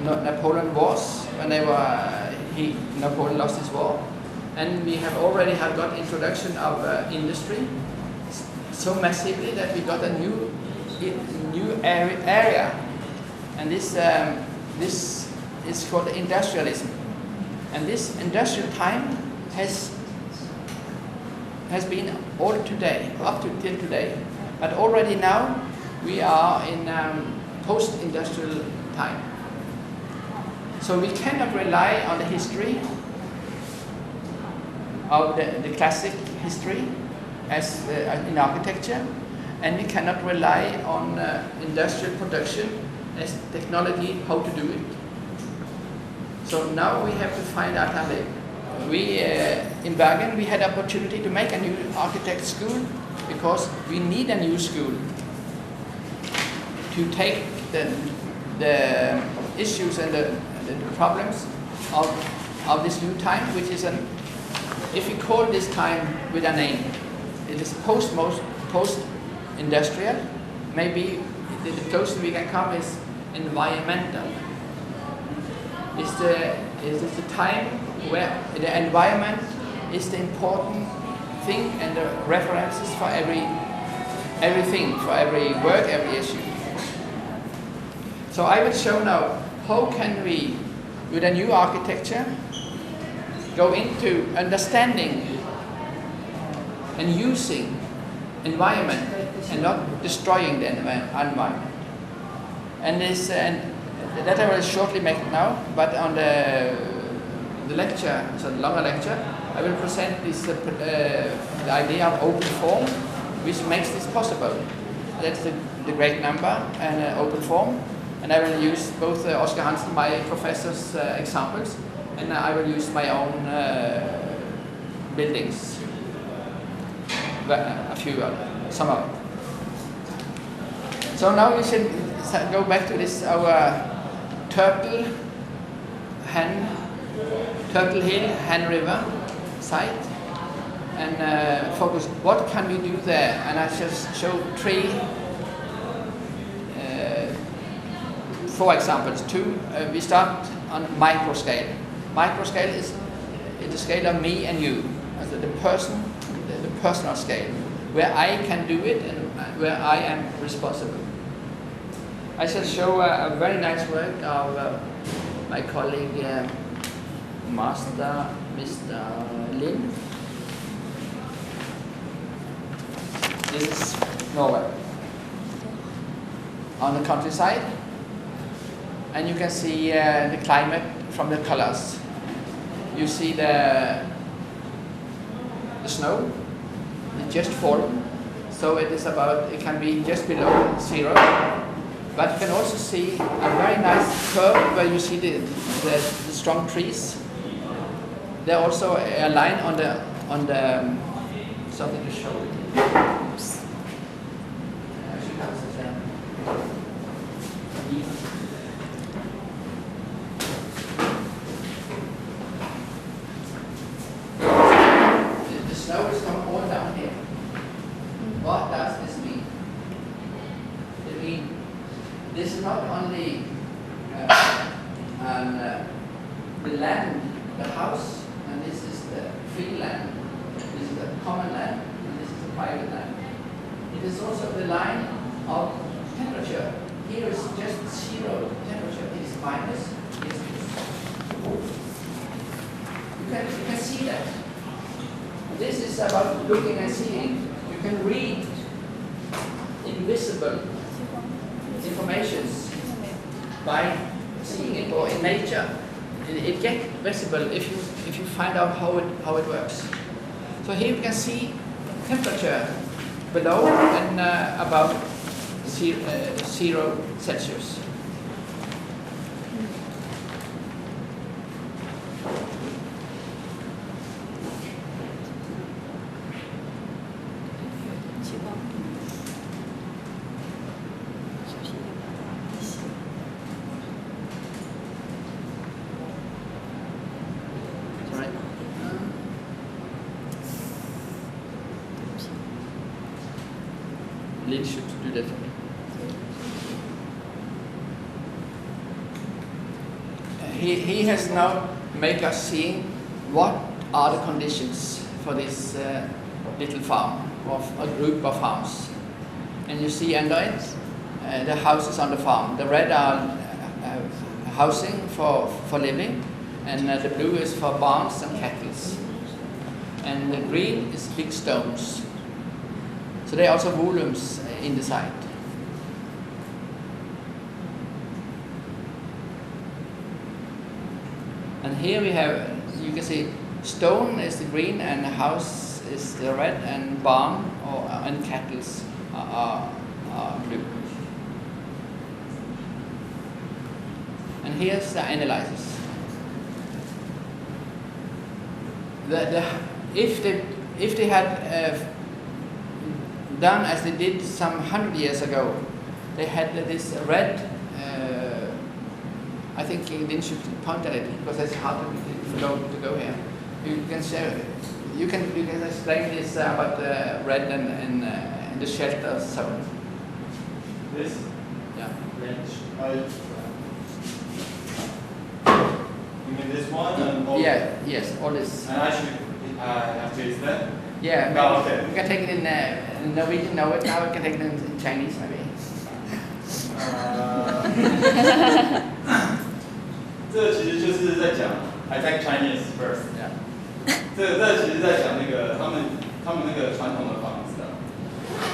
Napoleon wars, when Napoleon lost his war, and we have already got introduction of industry so massively that we got a new area, and this is called industrialism, and this industrial time has been all today, up to till today, but already now we are in post-industrial time. So we cannot rely on the history of the classic history as in architecture, and we cannot rely on industrial production as technology how to do it. So now we have to find out how to. We in Bergen we had opportunity to make a new architect school because we need a new school to take the issues and the problems of this new time, which is if we call this time with a name, it is post-industrial. Maybe the closest we can come is environmental. It's the time where the environment is the important thing and the references for everything, for every work, every issue. So I will show now how can we, with a new architecture, go into understanding and using environment and not destroying the environment. And that I will shortly make now, but on the lecture, so the longer lecture, I will present this the idea of open form, which makes this possible. That's the great number and open form, and I will use both Oscar Hansen, my professor's examples, and I will use my own buildings, a few some of them. So now we should go back to this our Turtle Hill, Han River site, and focus what can we do there. And I just show four examples. We start on micro scale. Micro scale is the scale of me and you, the personal scale, where I can do it and where I am responsible. I shall show a very nice work of my colleague Mr. Lin. This is Norway on the countryside, and you can see the climate from the colors. You see the snow, it just fallen, so it can be just below zero. But you can also see a very nice curve where you see the strong trees. There also a line on the something to show it. The snow is coming all down here. What does this mean? It means this is not only the land, the house, and this is the free land, this is the common land, and this is the private land. It is also the line of temperature. Here is just zero temperature, it is minus, it is you can see that. This is about looking and seeing. You can read invisible informations by seeing it, or in nature it gets visible if you find out how it works. So here you can see temperature below and about 0 Celsius. Lynn should do that for me. he has now make us see what are the conditions for this little farm, of a group of farms. And you see under it the houses on the farm. The red are housing for living, and the blue is for barns and cattle. And the green is big stones. So there are also volumes in the site. And here we have, you can see stone is the green and the house is the red, and barn and cattle are blue. And here's the analysis. If they had done as they did some 100 years ago, they had this red. I think Lin should point at it because it's hard to go here. You can share. You can explain this about the red and the shelter zone. This? Yeah. Red. You mean this one and all? Yeah. Yes. All this. And I should have to explain? Yeah. No, okay. We can take it in Norwegian. Now we can take it in Chinese maybe. 这其实就是在讲 I take Chinese first。这其实在讲那个他们那个传统的房子啊，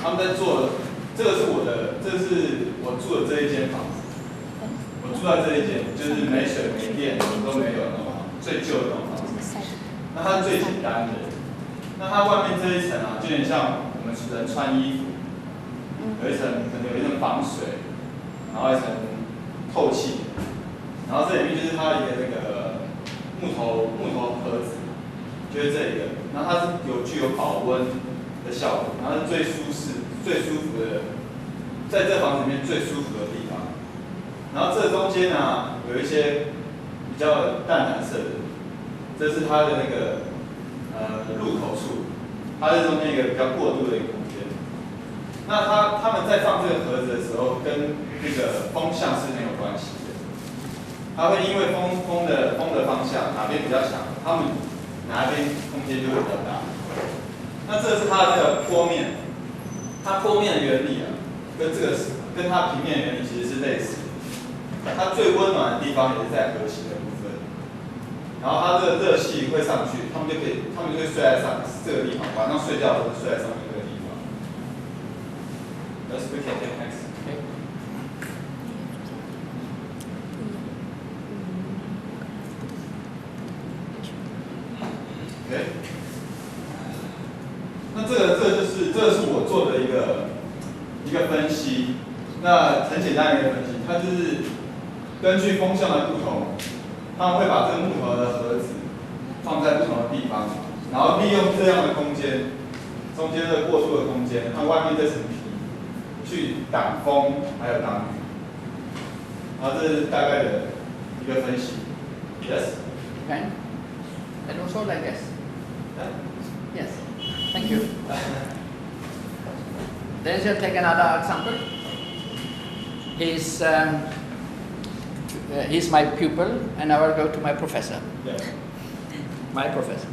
他们在做，这个是我住的这一间房子，我住在这一间，就是没水没电都没有那种最旧的那种房子。那它是最简单的，那它外面这一层啊，就有点像我们人穿衣服，有一层可能有一层防水，然后一层透气。然后这里面就是它一个那个木头盒子，就是这一个，然后它是具有保温的效果，然后是最舒适、最舒服的，在这房子里面最舒服的地方。然后这中间呢有一些比较淡蓝色的，这是它的那个入口处，它是中间一个比较过渡的一个空间。那他们在放这个盒子的时候，跟那个风向是很有关系。它会因为风的方向哪边比较强，它们哪边空间就会比较大。那这是它的那个坡面，它坡面的原理啊，跟它平面原理其实是类似的。它最温暖的地方也是在核心的部分，然后它这个热气会上去，他们就会睡在这个地方，晚上睡觉的时候睡在上面这个地方。Let's look at the next. Okay. 那这是我做的一个分析，那很简单的一个分析，它就是根据风向的不同，他们会把这个木头的盒子放在不同的地方，然后利用这样的空间，中间的过渡的空间和外面这层皮去挡风还有挡雨，然后这是大概的一个分析。Yes. Okay. And also like this. Yes. Thank you. Then shall take another example. He's my pupil, and I will go to my professor. Yeah. My professor.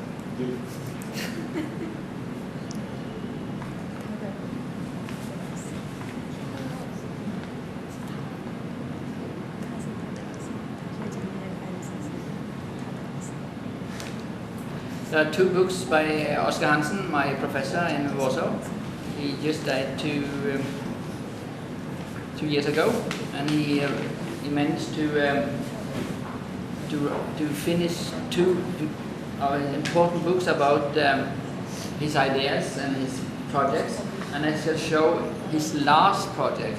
There are two books by Oscar Hansen, my professor in Warsaw. He just died 2 years ago, and he managed to finish two important books about his ideas and his projects. And I shall show his last project,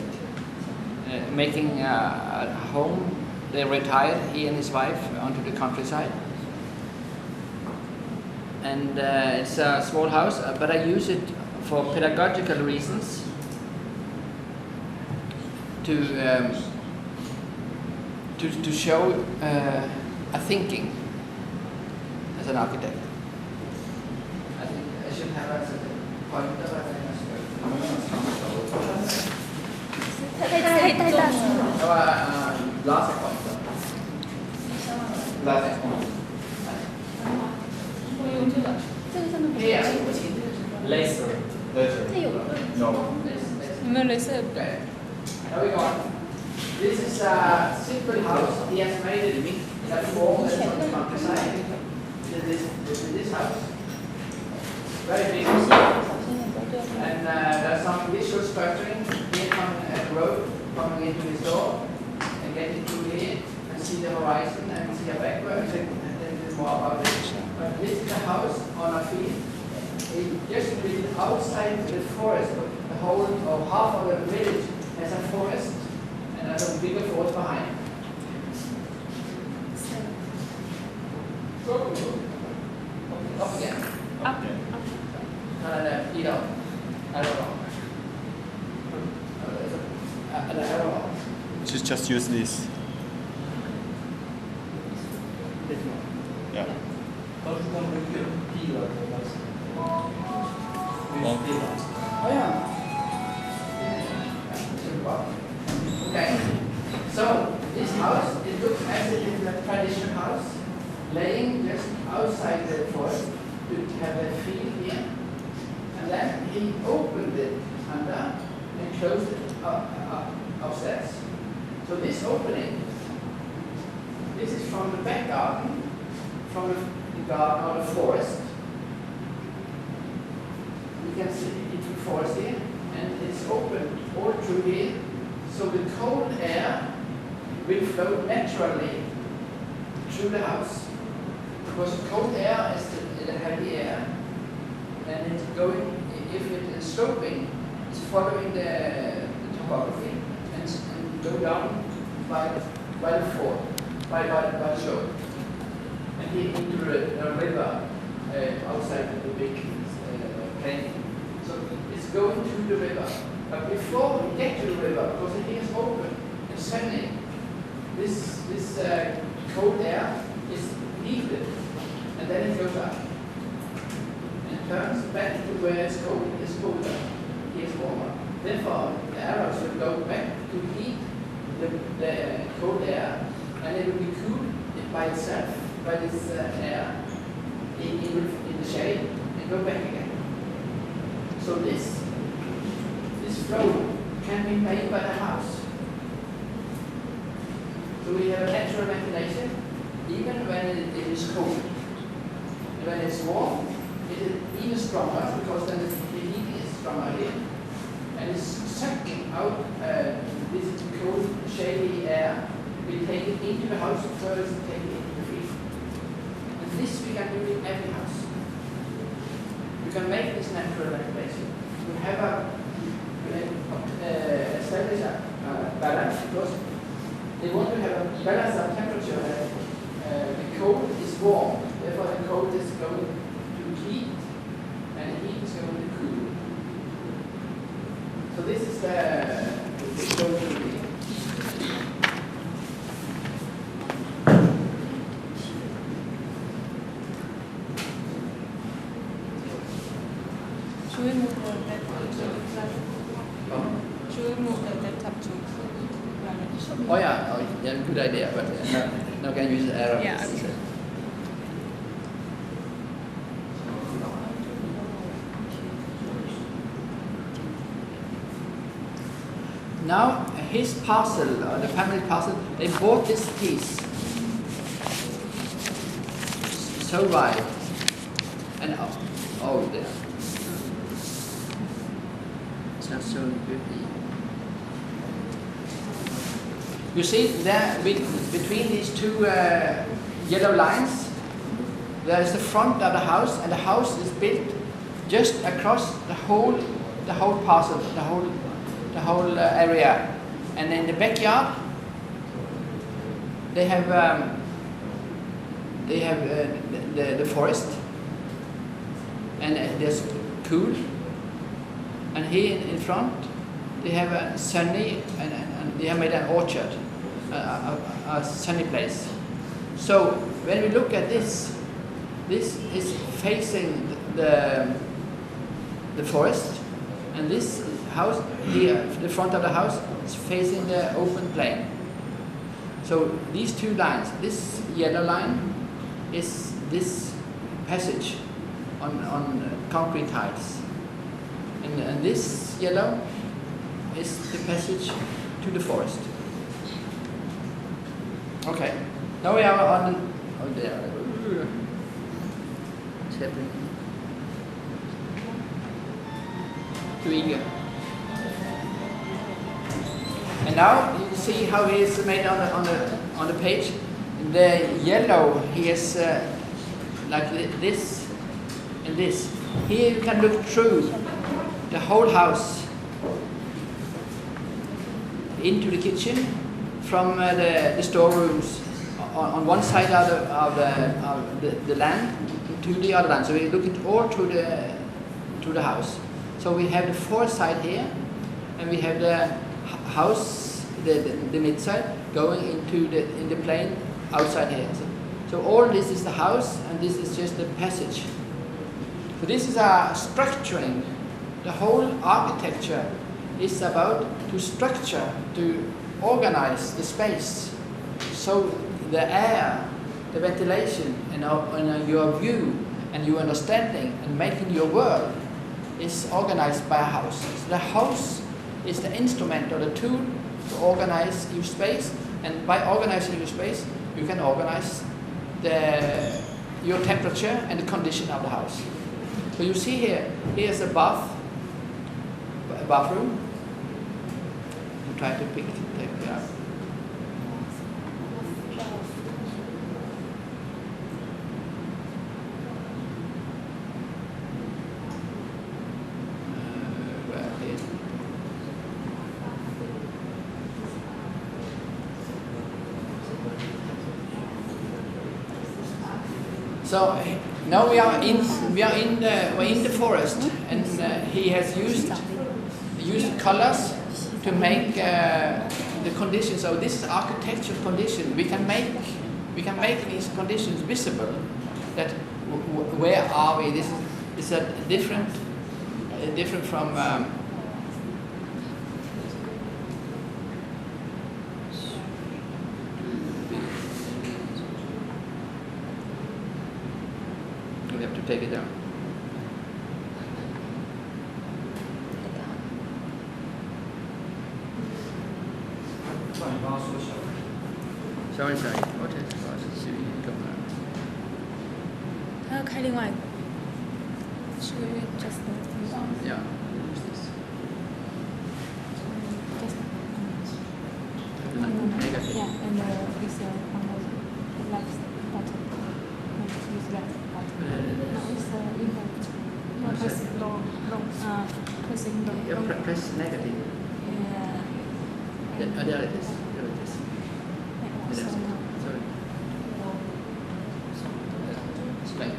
making a home. They retired, he and his wife, onto the countryside. And it's a small house, but I use it for pedagogical reasons to show a thinking as an architect. I think I should have a pointer. 太大了。 Lots of pointer. Last point. 我用这个，这个上面不是 Here. 不行，这个是什么？ Laser. 它有个 No. 有没有镭射？ Okay. Now we go on. This is a simple house. He has made it in that form that's on the countryside. This house. Very big. 小心点，不要掉。 And there's some visual structuring here from a road coming into his door and getting through here and see the horizon and see a backwards and then more about it. But this is a house on a field. It just really outside the forest, the whole or half of the village has a forest and a bigger forest behind. Up again. Up. You know, I don't know. I don't know. Just use this. Yeah. Oh yeah. Okay. So this house, it looks as it is a traditional house, laying just outside the forest to have a field here. And then he opened it under and closed it upstairs. So this opening, this is from the back garden, from the garden or the forest. You can see it's the forest here, and it's open all through here. So the cold air will flow naturally through the house. Because cold air is the heavy air, and it's going, if it is sloping, it's following the topography and go down by the fall, by the slope. And here into the river outside the big plain. So it's going to the river. But before we get to the river, because it is open and sunny, this cold air is heated, and then it goes up and turns back to where it's cold. It's colder, here it's warmer. Therefore, the arrows will go back to heat the cold air, and it will be cooled by itself, by this air in the shade, and go back again. So this flow can be made by the house. So we have a natural ventilation, even when it is cold. And when it's warm, it is even stronger because then the heat is stronger here. And it's sucking out this cold, shady air. We take it into the house first and take it into the field. And this we can do in every house. You can make this natural ventilation. You have establish a balance because they want to have a balance of temperature. The cold is warm, therefore the cold is going to heat, and the heat is going to cool. So this is the going to be. Should we move the laptop to Should we move the laptop to Oh yeah, good idea, but no can use the arrow. Yeah, okay. Now his parcel, the family parcel, they bought this piece so wide, and oh there. It's not so good. You see there between these two yellow lines, there is the front of the house, and the house is built just across the whole parcel, the whole area. And in the backyard, they have the forest, and there's pool. And here in front, they have a sunny, and they have made an orchard, a sunny place. So when we look at this is facing the forest, and this house here, the front of the house, is facing the open plain. So these two lines, this yellow line is this passage on concrete tiles, and this yellow is the passage to the forest. Okay, now we are on there. What's happening? Too eager. And now you see how he is made on the page. The yellow he is like this and this. Here you can look through the whole house into the kitchen from the storerooms on one side of the land to the other land. So we look at all through the house. So we have the forest side here, and we have the house, the mid side, going into the plain outside here. So all this is the house, and this is just the passage. So this is a structuring. The whole architecture is about to structure, to organize the space, so the air, the ventilation, and your view and your understanding and making your world is organized by a house. So the house is the instrument or the tool to organize your space, and by organizing your space, you can organize your temperature and the condition of the house. So you see here's a bathroom. You try to take it out. So now we're in the forest, and he has used colors to make the conditions. So this is architectural condition. We can make these conditions visible. That where are we? This is a different from. We have to take it down. Sorry. What is it? 他要开另外一个，是 just Yeah. Who's this? Negative. Yeah, and this on the left button. No, use left button. No, it's inverted. No, press long. Pressing long. Yeah, press negative. Yeah. There it is. Yeah, so now. Sorry. Explain.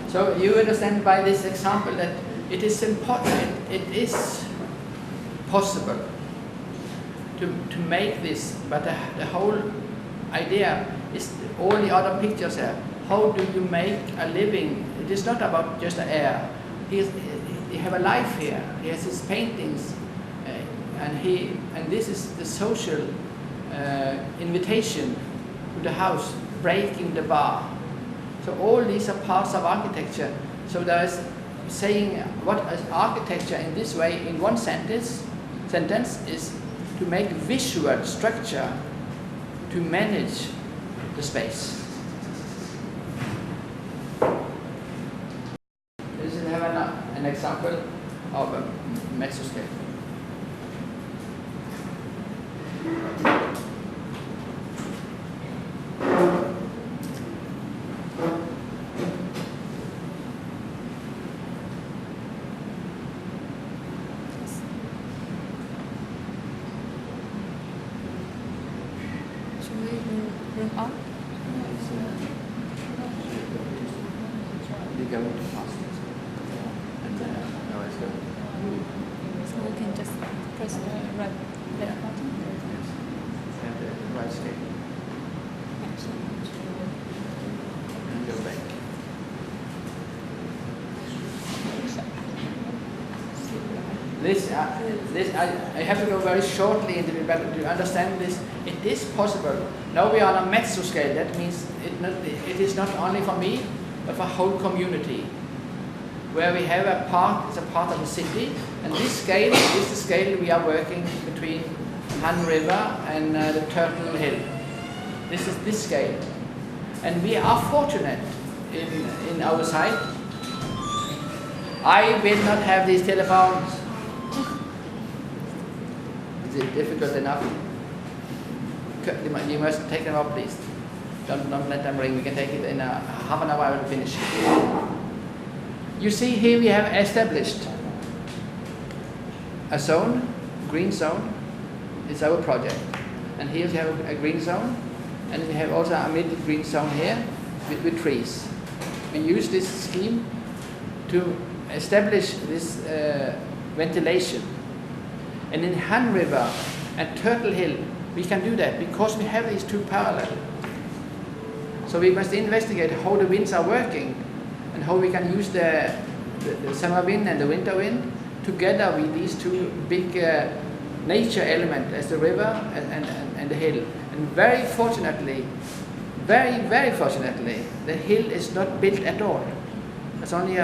So you understand by this example that it is important, it is possible to make this, but the whole idea is all the other pictures here. How do you make a living? It is not about just the air. He have a life here. He has his paintings, and this is the social invitation to the house, breaking the bar. So all these are parts of architecture. So there is saying what is architecture in this way in one sentence is to make visual structure to manage the space. This is an example of a mesoscale. Should we bring up? You go into fast. And now it's going. So we can just press the right left button. Yes. And the right scale. And go back. I have to go very shortly into it, but to understand this, it is possible. Now we are on a mezzo scale. That means it is not only for me, but for whole community, where we have it's a part of the city, and this scale is the scale we are working between Han River and the Turtle Hill. This is this scale, and we are fortunate in our side. I will not have these telephones. Is it difficult enough? You must take them up, please. Don't let them ring. We can take it in half an hour. I will finish. You see here we have established a zone, green zone. It's our project. And here we have a green zone, and we have also a mid-green zone here with trees. We use this scheme to establish this ventilation. And in Han River and Turtle Hill, we can do that because we have these two parallel. So we must investigate how the winds are working and how we can use the summer wind and the winter wind together with these two big nature elements as the river and the hill. And very fortunately, very fortunately, the hill is not built at all. There's only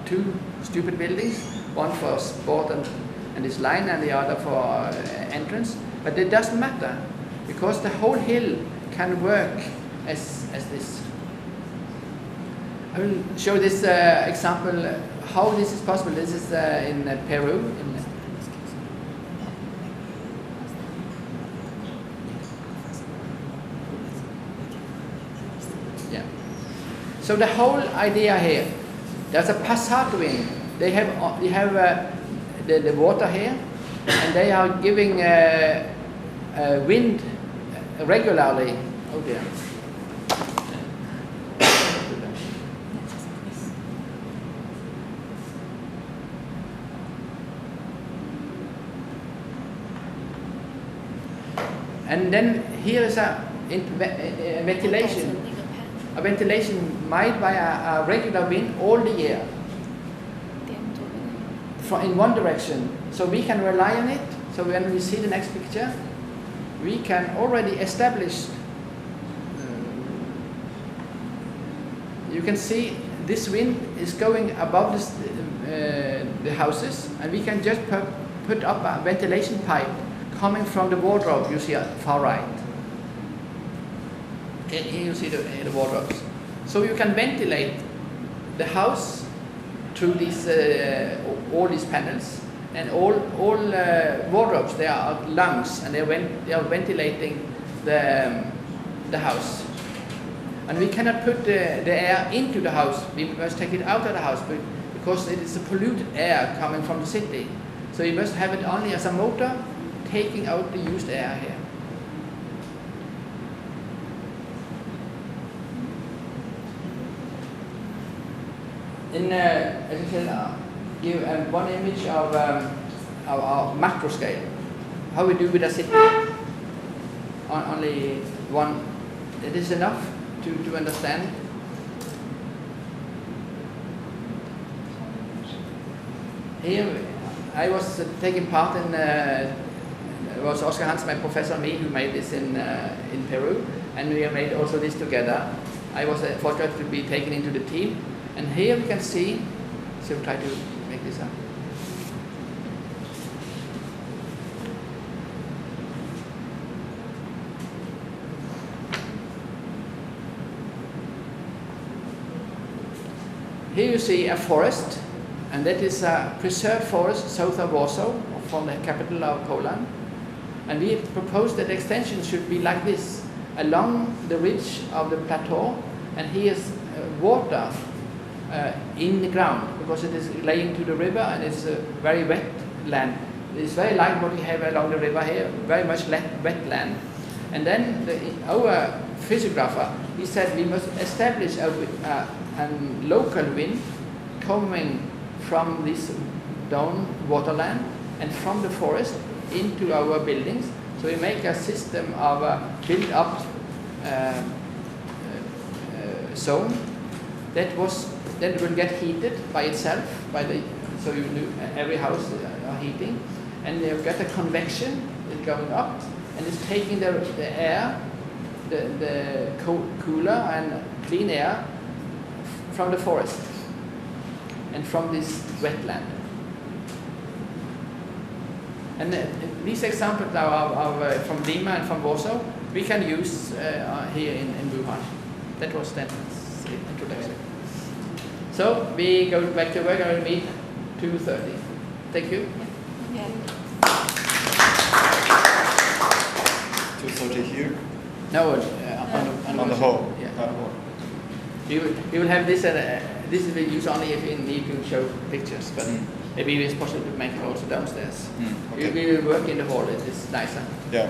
two stupid buildings, one for sport and this line, and the other for entrance. But it doesn't matter because the whole hill can work as this. I will show this example how this is possible. This is in Peru. Yeah. So the whole idea here, there's a passat wind. They have the water here, and they are giving wind regularly. Oh dear. And then here is a ventilation. A ventilation made by a regular wind all the year. In one direction, so we can rely on it. So when we see the next picture, we can already establish. You can see this wind is going above the houses, and we can just put up a ventilation pipe coming from the wardrobe. You see at far right. Here you see the wardrobes. So you can ventilate the house through these all these panels, and all wardrobes. They are lungs, and they are ventilating the house. And we cannot put the air into the house. We must take it out of the house because it is a polluted air coming from the city. So you must have it only as a motor taking out the used air here. As I said, give one image of our macro scale. How we do with a city. Only one. It is enough to understand. Here, I was taking part in. It was Oscar Hans, my professor, me, who made this in Peru, and we made also this together. I was fortunate to be taken into the team. And here we can see, so we'll try to make this up. Here you see a forest, and that is a preserved forest south of Warsaw, from the capital of Poland. And we proposed that the extension should be like this, along the ridge of the plateau, and here's water in the ground, because it is laying to the river and it's a very wet land. It's very like what we have along the river here, very much wet land. And then our physiographer, he said we must establish a local wind coming from this down waterland and from the forest into our buildings. So we make a system of built-up zone that will get heated by itself by the So you knew every house are heating, and you've got a convection is going up, and it's taking the air, the cooler and clean air from the forest and from this wetland. And these examples are from Lima and from Warsaw. We can use here in Wuhan. That was the introduction. So we go back to work and we'll meet 2:30. Thank you. Yeah. 2:30 here. No, On the hall. Yeah. You will have this. This is used only if you need to show pictures, but maybe it's possible to make it also downstairs. Okay. We will work in the hall. It's nicer. Yeah.